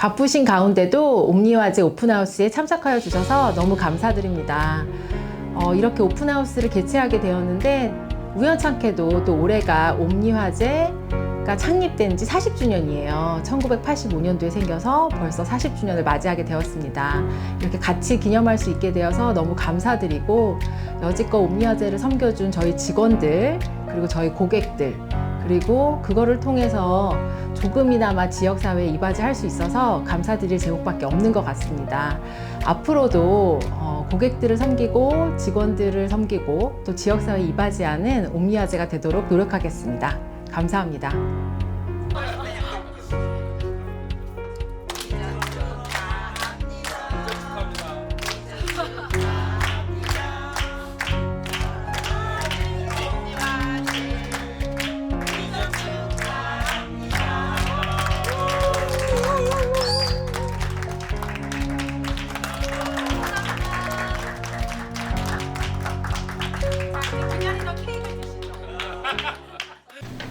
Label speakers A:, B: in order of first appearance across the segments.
A: 바쁘신 가운데도 옴니화재 오픈하우스에 참석하여 주셔서 너무 감사드립니다. 이렇게 오픈하우스를 개최하게 되었는데 우연찮게도 또 올해가 옴니화재가 창립된 지 40주년이에요. 1985년도에 생겨서 벌써 40주년을 맞이하게 되었습니다. 이렇게 같이 기념할 수 있게 되어서 너무 감사드리고 여지껏 옴니화재를 섬겨준 저희 직원들 그리고 저희 고객들 그리고 그거를 통해서 조금이나마 지역사회에 이바지할 수 있어서 감사드릴 제목밖에 없는 것 같습니다. 앞으로도 고객들을 섬기고 직원들을 섬기고 또 지역사회에 이바지하는 옴니화재가 되도록 노력하겠습니다. 감사합니다.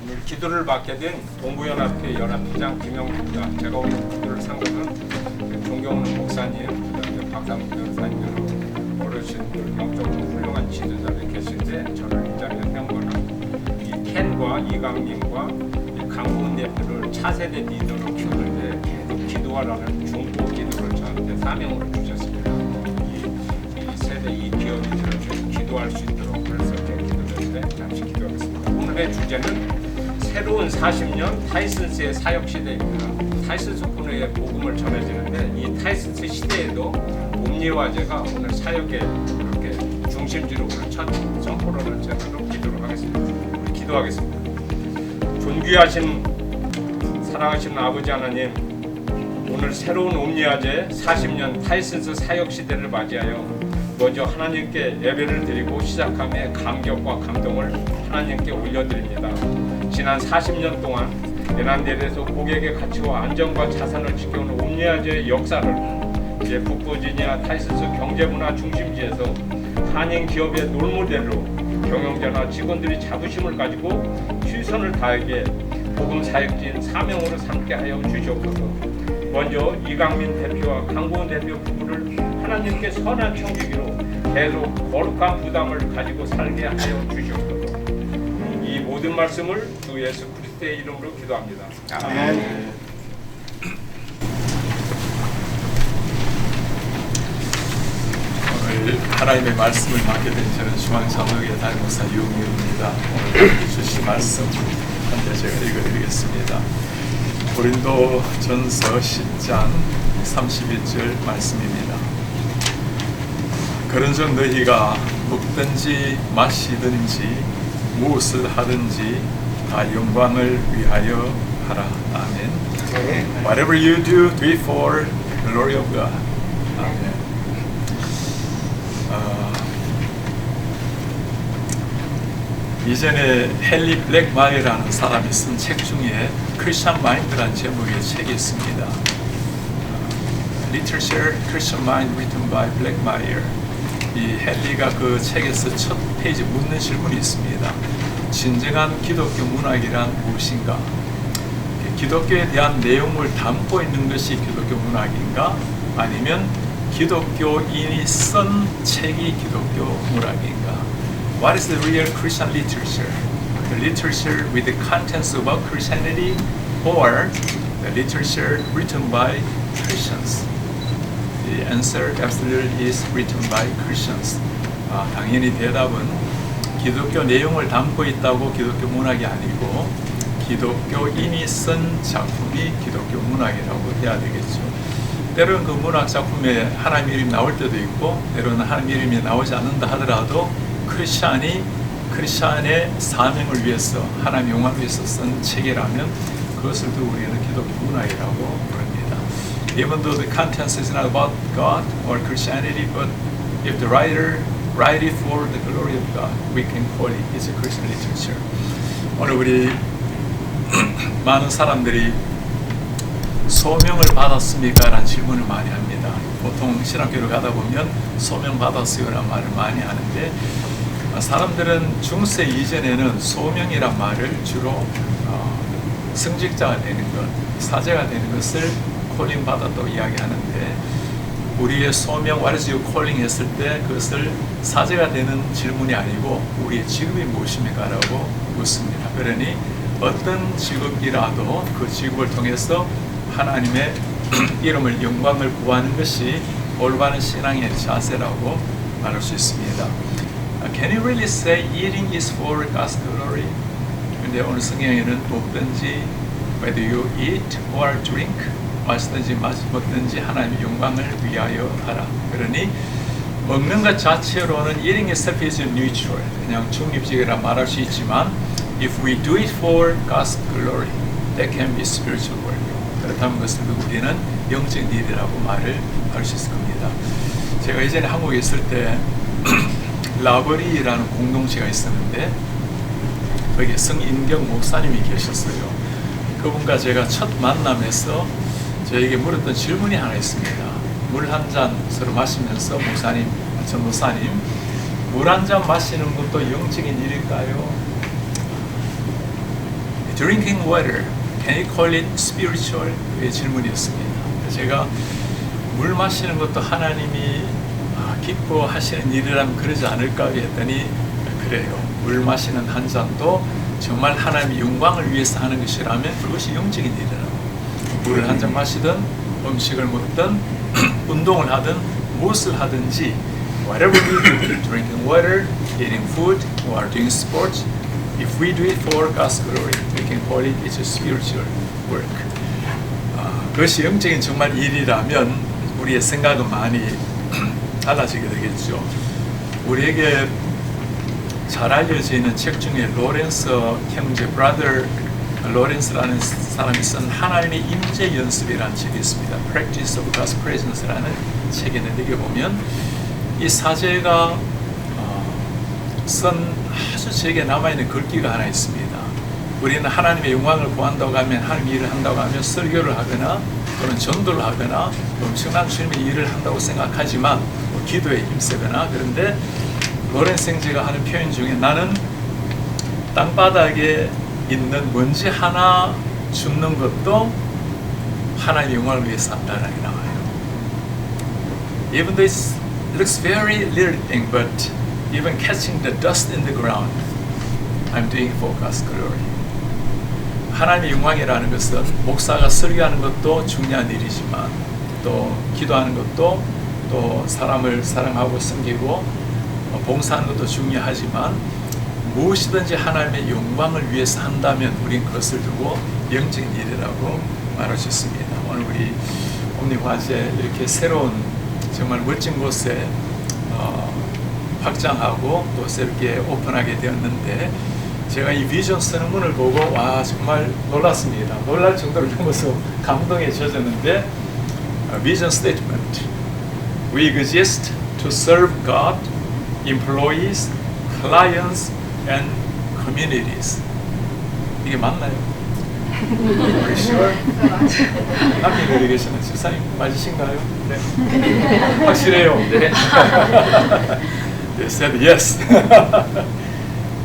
B: 오늘 기도를 받게 된 동부연합회 연합회장 김영국입니다. 제가 오늘 기도를 산 것은 존경하는 목사님, 그다음에 박상훈 변호사님 여러분, 어르신들, 영적으로 훌륭한 지도자들이 계신데 저를 이 자리에 세운 거는 이 켄과 이강민과 이 강구은 대표를 차세대 리더로 키우는데 계속 기도하라는 중보 기도를 저한테 사명으로 주셨습니다. 이 세대 이 기업인들을 계속 기도할 수 있도록 그래서 제가 기도했는데 잠시 기도하겠습니다. 오늘의 주제는 새로운 40년 타이슨스의 사역 시대입니다. 타이슨스 코너에 복음을 전해지는데 이 타이슨스 시대에도 옴니화재가 오늘 사역의 그렇게 중심지로 오늘 첫 선포를 제대로 기도를 하겠습니다. 우리 기도하겠습니다. 존귀하신 사랑하시는 아버지 하나님, 오늘 새로운 옴니화재 40년 타이슨스 사역 시대를 맞이하여 먼저 하나님께 예배를 드리고 시작함에 감격과 감동을 하나님께 올려드립니다. 지난 40년 동안 내난델에서 고객의 가치와 안전과 자산을 지켜오는 옴니화재의 역사를 이제 북버지니아 타이슨스 경제문화 중심지에서 한인 기업의 롤모델로 경영자나 직원들이 자부심을 가지고 최선을 다하게 복음 사역진 사명으로 삼게 하여 주시옵소서. 먼저 이강민 대표와 강고은 대표 부부를 하나님께 선한 청지기로 계속 거룩한 부담을 가지고 살게 하여 주시옵소서. 이 모든 말씀을 주 예수 그리스도의 이름으로 기도합니다. 아멘.
C: 오늘 하나님의 말씀을 맡게 된 저는 중앙장로교회 담임목사 유흥일입니다. 오늘 주신 말씀 한번 제가 읽어드리겠습니다. 고린도 전서 10장 31절 말씀입니다. 그런즉 너희가 먹든지 마시든지 무엇을 하든지 다 영광을 위하여 하라. 아멘. Whatever you do, do it for the glory of God. 아멘. 이전에 헨리 블랙마이어라는 사람이 쓴 책 중에 크리스천 마인드라는 제목의 책이 있습니다. Literature Christian Mind written by Blackmeyer. 이 헨리가 그 책에서 첫 페이지 묻는 질문이 있습니다. 진정한 기독교 문학이란 무엇인가? 기독교에 대한 내용을 담고 있는 것이 기독교 문학인가? 아니면 기독교인이 쓴 책이 기독교 문학인가? What is the real Christian literature? The literature with the contents about Christianity or the literature written by Christians? The answer absolutely is written by Christians. 당연히 대답은 기독교 내용을 담고 있다고 기독교 문학이 아니고 기독교인이 쓴 작품이 기독교 문학이라고 해야 되겠죠. 때로는 그 문학 작품에 하나님 이름이 나올 때도 있고 때로는 하나님 이름이 나오지 않는다 하더라도 크리스찬의 사명을 위해서 하나님 영광을 위해서 쓴 책이라면 그것을 두고 우리는 기독교 문학이라고 부릅니다. Even though the contents is not about God or Christianity, but if the writer write it for the glory of God, we can call it it's a Christian literature. 오늘 우리 많은 사람들이 소명을 받았습니까? 라는 질문을 많이 합니다. 보통 신학교를 가다 보면 소명 받았어요 라는 말을 많이 하는데 사람들은 중세 이전에는 소명이란 말을 주로 승직자가 되는 것, 사제가 되는 것을 콜링 받았다고 이야기하는데 우리의 소명 What is your calling 했을 때 그것을 사제가 되는 질문이 아니고 우리의 직업이 무엇입니까라고 묻습니다. 그러니 어떤 직업이라도 그 직업을 통해서 하나님의 이름을 영광을 구하는 것이 올바른 신앙의 자세라고 말할 수 있습니다. Can you really say eating is for God's glory? 근데 오늘 성경에는 먹든지 whether you eat or drink 마시든지 먹든지 하나님의 영광을 위하여 하라. 그러니 먹는 것 자체로는 eating itself is neutral. 그냥 중립적이라 말할 수 있지만 if we do it for God's glory, that can be spiritual work. 그렇다면 그것을 우리는 영적 일이라고 말을 할 수 있을 겁니다. 제가 예전에 한국에 있을 때 라버리라는 공동체가 있었는데 거기에 성인경 목사님이 계셨어요. 그분과 제가 첫 만남에서 저에게 물었던 질문이 하나 있습니다. 물 한 잔 서로 마시면서 전 목사님, 물 한 잔 마시는 것도 영적인 일일까요? Drinking water, can you call it spiritual? 의 질문이었습니다. 제가 물 마시는 것도 하나님이 기뻐하시는 일이라면 그러지 않을까 했더니 그래요. 물 마시는 한 잔도 정말 하나님의 영광을 위해서 하는 것이라면 그것이 영적인 일이라고. 물을 한 잔 마시든 음식을 먹든 운동을 하든 무엇을 하든지 whatever we do, drinking water, eating food, or doing sports, if we do it for God's glory, we can call it it's a spiritual work. 그것이 영적인 정말 일이라면 우리의 생각은 많이 달라지게 되겠죠. 우리에게 잘 알려져 있는 책 중에 로렌스 형제 브라더 로렌스라는 사람이 쓴 하나님의 임재 연습이라는 책이 있습니다. Practice of God's Presence라는 책에 있는데 이게 보면 이 사제가 쓴 아주 제게 남아있는 글귀가 하나 있습니다. 우리는 하나님의 영광을 구한다고 하면 하나님 일을 한다고 하면 설교를 하거나 또는 전도를 하거나 엄청난 주님의 일을 한다고 생각하지만 기도에 힘쓰거나 그런데 로렌스 형제가 하는 표현 중에 나는 땅바닥에 있는 먼지 하나 줍는 것도 하나님의 영광을 위해서 한다는 게 나와요. Even though it looks very little thing, but even catching the dust in the ground, I'm doing for God's glory. 하나님의 영광이라는 것은 목사가 설교하는 것도 중요한 일이지만 또 기도하는 것도 또 사람을 사랑하고 섬기고 봉사하는 것도 중요하지만 무엇이든지 하나님의 영광을 위해서 한다면 우리는 그것을 두고 영적인 일이라고 말할 수 있습니다. 오늘 우리 옴니화재 이렇게 새로운 정말 멋진 곳에 확장하고 또 새롭게 오픈하게 되었는데 제가 이 비전 쓰는 문을 보고 와 정말 놀랐습니다. 놀랄 정도로 너무 감동에 젖었는데 비전 스테이트먼트 We exist to serve God, employees, clients, and communities. 이게 맞나요? Are you sure? 남편이 계시는 집사님 맞으신가요? 네. 확실해요. 네. They said yes.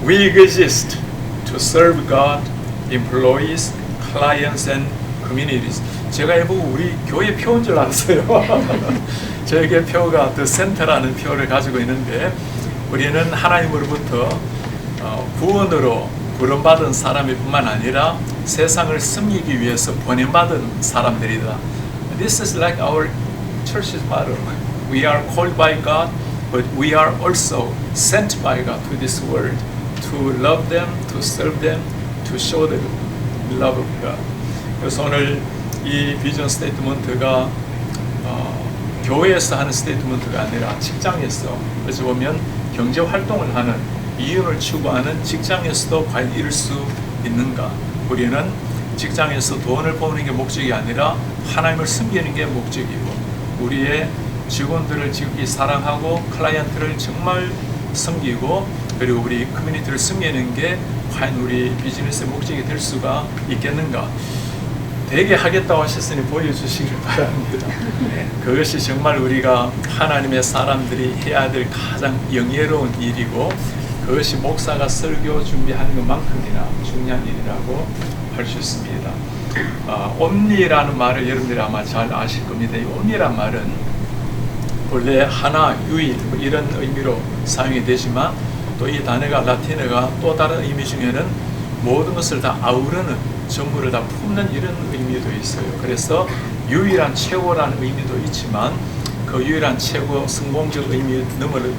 C: We exist to serve God, employees, clients, and communities. 제가 해보고 우리 교회 표인 줄 알았어요. 저에게 표가 The Center라는 표를 가지고 있는데 우리는 하나님으로부터 구원으로 구원받은 사람일 뿐만 아니라 세상을 섬기기 위해서 보냄받은 사람들이다. This is like our church's motto. We are called by God, but we are also sent by God to this world to love them, to serve them, to show the love of God. 그래서 오늘 이 비전 스테이트먼트가 교회에서 하는 스테이트먼트가 아니라 직장에서 그래서 보면 경제 활동을 하는 이윤을 추구하는 직장에서도 과연 이룰 수 있는가? 우리는 직장에서 돈을 버는 게 목적이 아니라 하나님을 섬기는 게 목적이고 우리의 직원들을 지극히 사랑하고 클라이언트를 정말 섬기고 그리고 우리 커뮤니티를 섬기는 게 과연 우리 비즈니스의 목적이 될 수가 있겠는가? 되게 하겠다고 하셨으니 보여주시길 바랍니다. 네, 그것이 정말 우리가 하나님의 사람들이 해야 될 가장 영예로운 일이고 그것이 목사가 설교 준비하는 것만큼이나 중요한 일이라고 할 수 있습니다. 옴니라는 말을 여러분들이 아마 잘 아실 겁니다. 이 옴니란 말은 원래 하나, 유일 뭐 이런 의미로 사용이 되지만 또 이 단어가 라틴어가 또 다른 의미 중에는 모든 것을 다 아우르는, 전부를 다 품는 이런 의미도 있어요. 그래서 유일한 최고라는 의미도 있지만 그 유일한 최고 성공적 의미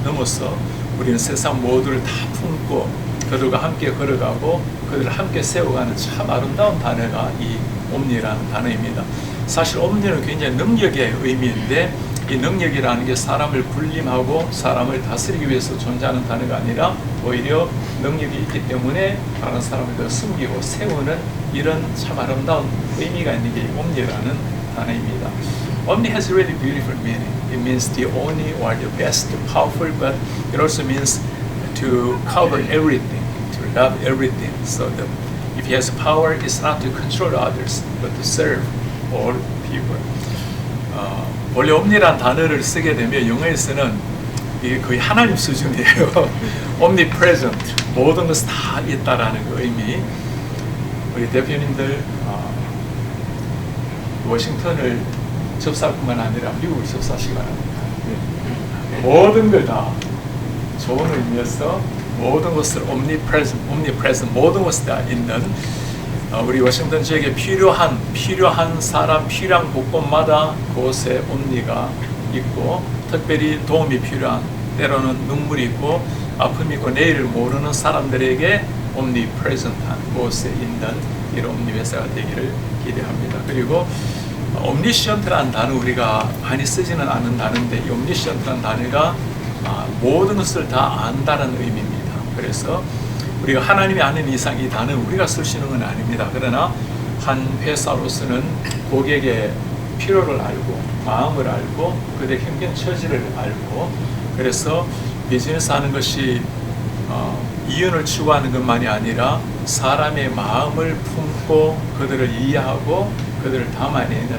C: 넘어서 우리는 세상 모두를 다 품고 그들과 함께 걸어가고 그들을 함께 세워가는 참 아름다운 단어가 이 옴니라는 단어입니다. 사실 옴니는 굉장히 능력의 의미인데 이 능력이라는 게 사람을 군림하고 사람을 다스리기 위해서 존재하는 단어가 아니라 오히려 능력이 있기 때문에 다른 사람을 더 숨기고 세우는 이런 참 아름다운 의미가 있는 게 이 옴니라는 단어입니다. Omni has a really beautiful meaning. It means the only or the best, the powerful, but it also means to cover everything, to love everything. So if he has power, it's not to control others, but to serve all people. 원래 omni란 단어를 쓰게 되면 영어에서는 이게 거의 하나님 수준이에요. omnipresent, 모든 것이 다 있다라는 그 의미. 우리 대표님들 워싱턴을 접사뿐만 아니라 미국을 접사하시기 바랍니다. 모든 걸 다 좋은 의미에서 모든 것을 omnipresent, 모든 것이 다 있는 우리 워싱턴 지역에 필요한 사람, 필요한 곳곳마다 그곳에 omni가 있고 특별히 도움이 필요한 때로는 눈물이 있고 아픔이 있고 내일을 모르는 사람들에게 omnipresent한 곳에 있는 이런 omni 회사가 되기를 기대합니다. 그리고 omniscient라는 단어 우리가 많이 쓰지는 않은 단어인데 이 omniscient라는 단어가 모든 것을 다 안다는 의미입니다. 그래서 우리가 하나님이 아는 이상 이 단어 우리가 쓸 수 있는 건 아닙니다. 그러나 한 회사로서는 고객의 필요를 알고 마음을 알고 그들의 형편 처지를 알고 그래서 비즈니스 하는 것이 이윤을 추구하는 것만이 아니라 사람의 마음을 품고 그들을 이해하고 그들을 담아내는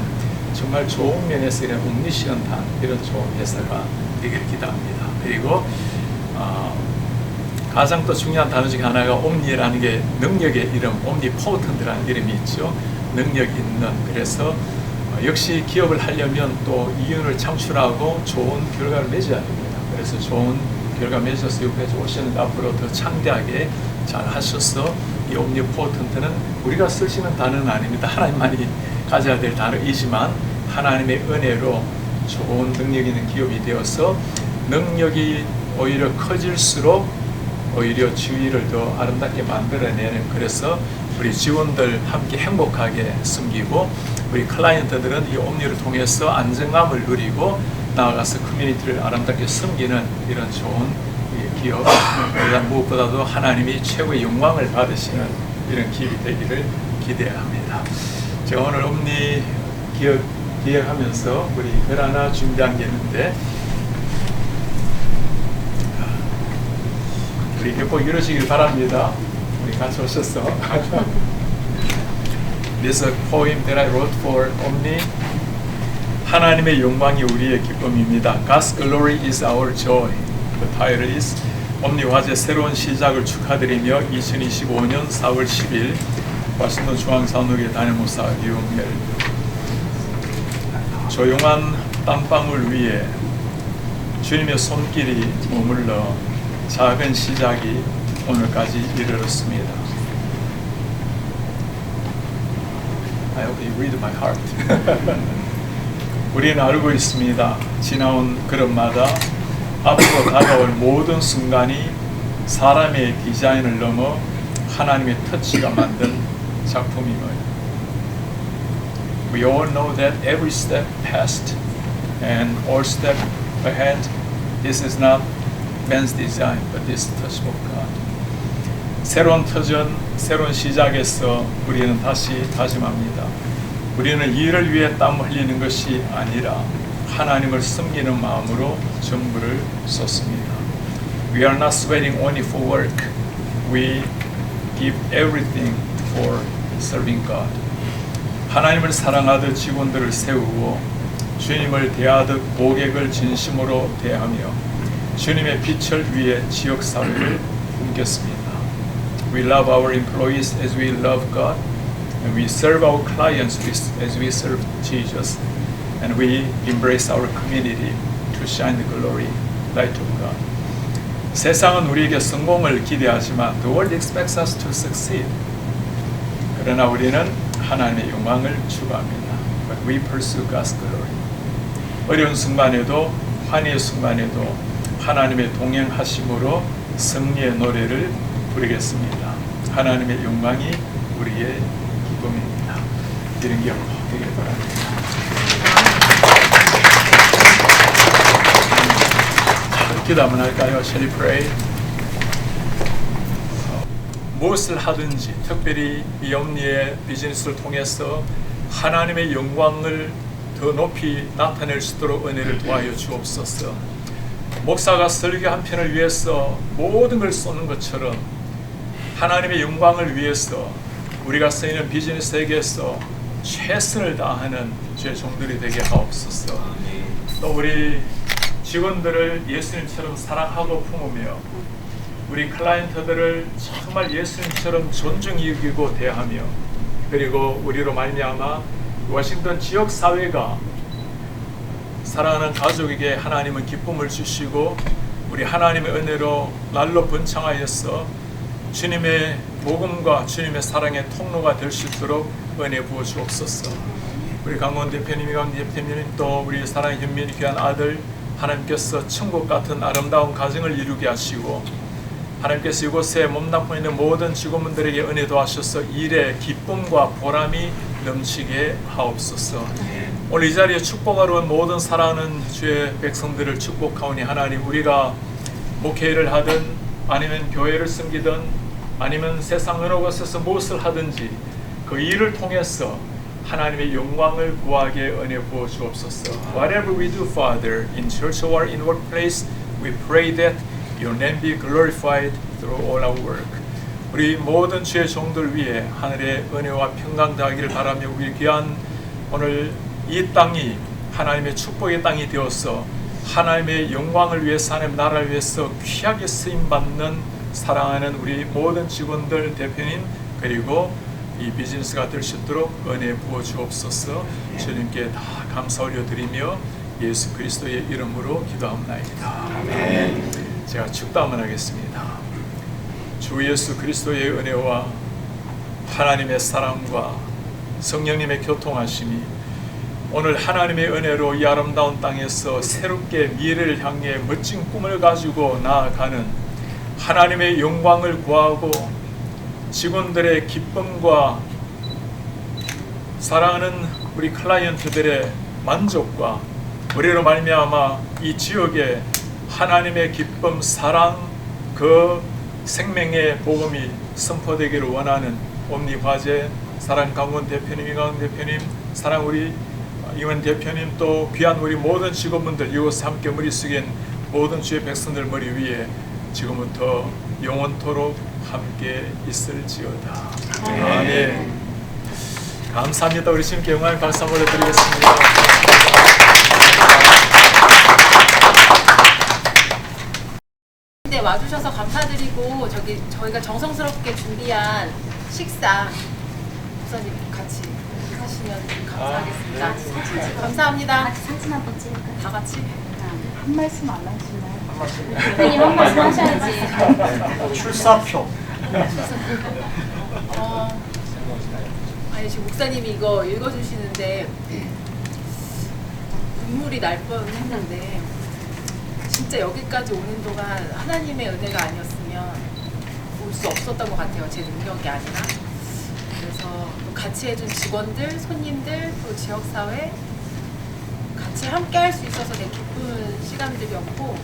C: 정말 좋은 면에서 이런 omniscient한 이런 좋은 회사가 되길 기대합니다. 그리고 가장 또 중요한 단어 중에 하나가 omni라는 게 능력의 이름, omnipotent라는 이름이 있죠. 능력 있는. 그래서 역시 기업을 하려면 또 이윤을 창출하고 좋은 결과를 맺어야 됩니다. 그래서 좋은 결과 맺어서 여기까지 오시는데 앞으로 더 창대하게 잘 하셔서 이 omnipotent는 우리가 쓰시는 단어는 아닙니다. 하나님만이 가져야 될 단어이지만 하나님의 은혜로 좋은 능력 있는 기업이 되어서 능력이 오히려 커질수록 오히려 주위를 더 아름답게 만들어내는 그래서 우리 직원들 함께 행복하게 섬기고 우리 클라이언트들은 이 omni를 통해서 안정감을 누리고 나아가서 커뮤니티를 아름답게 섬기는 이런 좋은 기업 그다음 무엇보다도 하나님이 최고의 영광을 받으시는 이런 기업이 되기를 기대합니다. 제가 오늘 omni 기획하면서 우리 글 하나 준비한 게 있는데 우리 꼭 이루어지길 바랍니다. 우리 같이 오셨어. This is a poem that I wrote for Omni. 하나님의 영광이 우리의 기쁨입니다. God's glory is our joy. The title is Omni 화제 새로운 시작을 축하드리며 2025년 4월 10일 워싱턴 중앙산업의 담임목사 류용렬 조용한 땀방울 위에 주님의 손길이 머물러 작은 시작이 오늘까지 이르렀습니다. I hope you read my heart. 우리는 알고 있습니다. 지나온 걸음마다 앞으로 다가올 모든 순간이 사람의 디자인을 넘어 하나님의 터치가 만든 작품임을. We all know that every step past and all step ahead, this is not man's design, but this touch of God. 새로운 터전, 새로운 시작에서 우리는 다시 다짐합니다. 우리는 일을 위해 땀 흘리는 것이 아니라 하나님을 섬기는 마음으로 전부를 쏟습니다. We are not sweating only for work. We give everything for serving God. 하나님을 사랑하듯 직원들을 세우고 주님을 대하듯 고객을 진심으로 대하며 주님의 빛을 위해 지역사회를 꿈겼습니다. We love our employees as we love God. And we serve our clients as we serve Jesus. And we embrace our community to shine the glory, light of God. 세상은 우리에게 성공을 기대하지만 the world expects us to succeed. 그러나 우리는 하나님의 영광을 추구합니다. But we pursue God's glory. 어려운 순간에도 환희의 순간에도 하나님의 동행하심으로 승리의 노래를 부르겠습니다. 하나님의 영광이 우리의 기쁨입니다. 이런 기억 되길 바랍니다. 기도 한번 할까요? Shall we pray? 무엇을 하든지 특별히 이 엄니의 비즈니스를 통해서 하나님의 영광을 더 높이 나타낼 수 있도록 은혜를 도와여 주옵소서. 목사가 설교 한 편을 위해서 모든 걸 쏟는 것처럼 하나님의 영광을 위해서 우리가 쓰이는 비즈니스 세계에서 최선을 다하는 주의 종들이 되게 하옵소서. 또 우리 직원들을 예수님처럼 사랑하고 품으며 우리 클라이언트들을 정말 예수님처럼 존중히 여기고 대하며 그리고 우리로 말미암아 워싱턴 지역 사회가 사랑하는 가족에게 하나님은 기쁨을 주시고 우리 하나님의 은혜로 날로 번창하여서 주님의 복음과 주님의 사랑의 통로가 될 수 있도록 은혜 부어 주옵소서. 우리 강원 대표님, 이강 대표님 또 우리 사랑의 현민이 귀한 아들 하나님께서 천국 같은 아름다운 가정을 이루게 하시고 하나님께서 이곳에 몸담고 있는 모든 직원분들에게 은혜도 하셔서 일에 기쁨과 보람이 넘치게 하옵소서. 오늘 이 자리에 축복하러 온 모든 사랑하는 주의 백성들을 축복하오니 하나님, 우리가 목회를 하든 아니면 교회를 섬기든 아니면 세상 어느 곳에서 무엇을 하든지 그 일을 통해서 하나님의 영광을 구하게 은혜 부어 주옵소서. Whatever we do, Father, in church or in workplace, we pray that Your name be glorified through all our work. 우리 모든 주의 종들 위해 하늘의 은혜와 평강 더하기를 바라며 우리 귀한 오늘 이 땅이 하나님의 축복의 땅이 되어서 하나님의 영광을 위해서 하나님의 나라를 위해서 귀하게 쓰임받는 사랑하는 우리 모든 직원들, 대표님 그리고 이 비즈니스가 될 수 있도록 은혜 부어 주옵소서. 주님께 다 감사 올려드리며 예수 그리스도의 이름으로 기도합나이다. 아멘. 제가 축도 한번 하겠습니다. 주 예수 그리스도의 은혜와 하나님의 사랑과 성령님의 교통하심이 오늘 하나님의 은혜로 이 아름다운 땅에서 새롭게 미래를 향해 멋진 꿈을 가지고 나아가는 하나님의 영광을 구하고 직원들의 기쁨과 사랑하는 우리 클라이언트들의 만족과 우리로 말미암아 이 지역에 하나님의 기쁨, 사랑, 그 생명의 복음이 선포되기를 원하는 옴니화재 사랑 강원 대표님, 이강 대표님, 사랑 우리 이원 대표님 또 귀한 우리 모든 직원분들 이곳에 함께 머리 숙인 모든 주의 백성들 머리 위에 지금부터 영원토록 함께 있을지어다. 아멘. 감사합니다. 우리 주님께 영광의 박수 한번 올려드리겠습니다.
A: 네, 와주셔서 감사드리고 저희가 정성스럽게 준비한 식사 목사님 같이 하시면 감사하겠습니다.
D: 네.
A: 감사합니다.
D: 같이 사진 한번 찍을까요?
A: 다 같이.
E: 한 말씀 안 하시나요?
D: 대표님 한 말씀 하셔야지.
E: 출사표.
A: 아니 지금 목사님이 이거 읽어주시는데 눈물이 날 뻔했는데 진짜 여기까지 오는 동안 하나님의 은혜가 아니었으면 올 수 없었던 것 같아요. 제 능력이 아니라. 그래서 또 같이 해준 직원들, 손님들, 또 지역사회 같이 함께 할 수 있어서 되게 기쁜 시간들이었고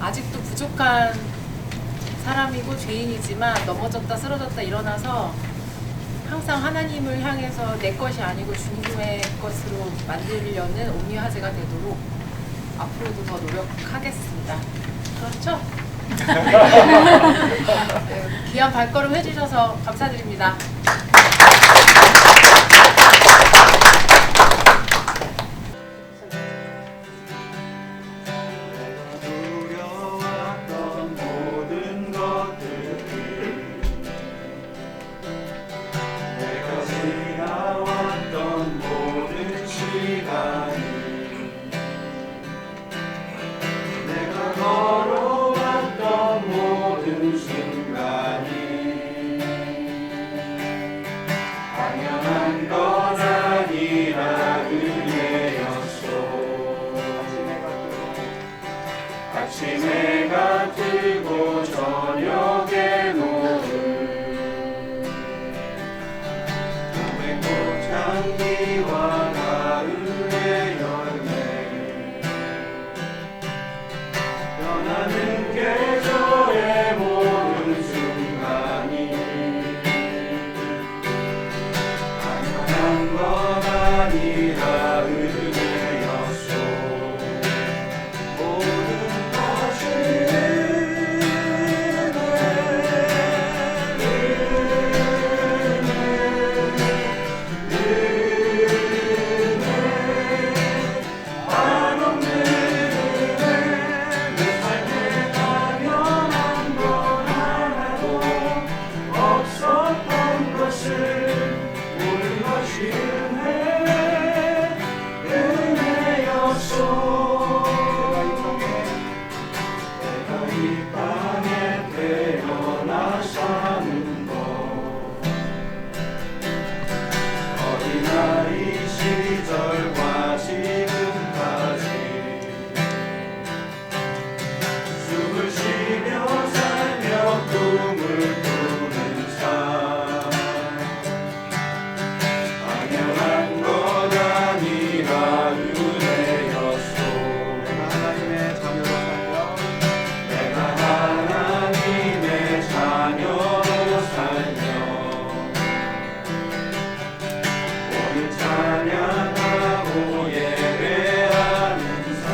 A: 아직도 부족한 사람이고 죄인이지만 넘어졌다 쓰러졌다 일어나서 항상 하나님을 향해서 내 것이 아니고 주님의 것으로 만들려는 옴니화재가 되도록 앞으로도 더 노력하겠습니다. 그렇죠? 네, 귀한 발걸음 해주셔서 감사드립니다.
C: 모든 것들을 내가
F: 향기와 가을의 열매 변하는 계절의 모든 순간이 당연한 것 아니라 은혜였소 모든 것이 없었던 것을 모든 것이 은혜였소 내가 이 땅에 태어나 사는 것 어린아이 시절과 지금까지 숨을 쉬며 살며 꿈을 꾸는 삶 당연한 것 아니라 은혜였소 내가 하나님의 자녀로 살며 오늘 찬양하고 예배하는 삶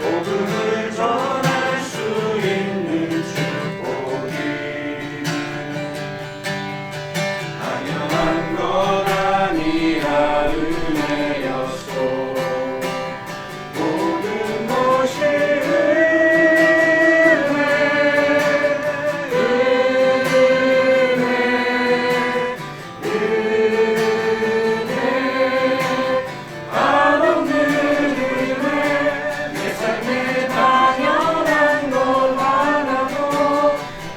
F: 복음을 전할 수 있는 축복이 당연한 것 아니라 은혜였소 모든 것이 한없는 은혜 내 삶에 당연한 것 하나도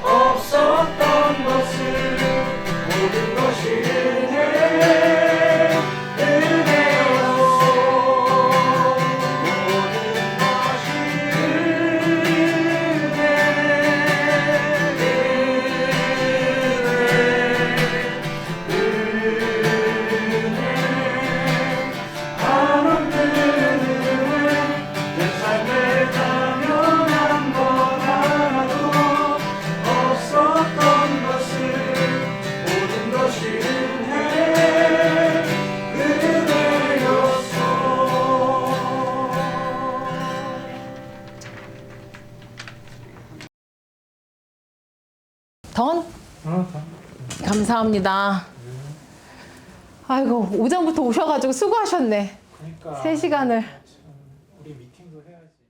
F: 없었던 것을 모든 것이 은혜였소 모든 것이 한없는 은혜 내 삶에 당연한 것 하나도 없었던 것을 모든 것이 은혜였소
A: 던? 감사합니다. 아이고 오전부터 오셔가지고 수고하셨네.
G: 그러니까
A: 3시간을.
G: 우리 미팅도 해야지.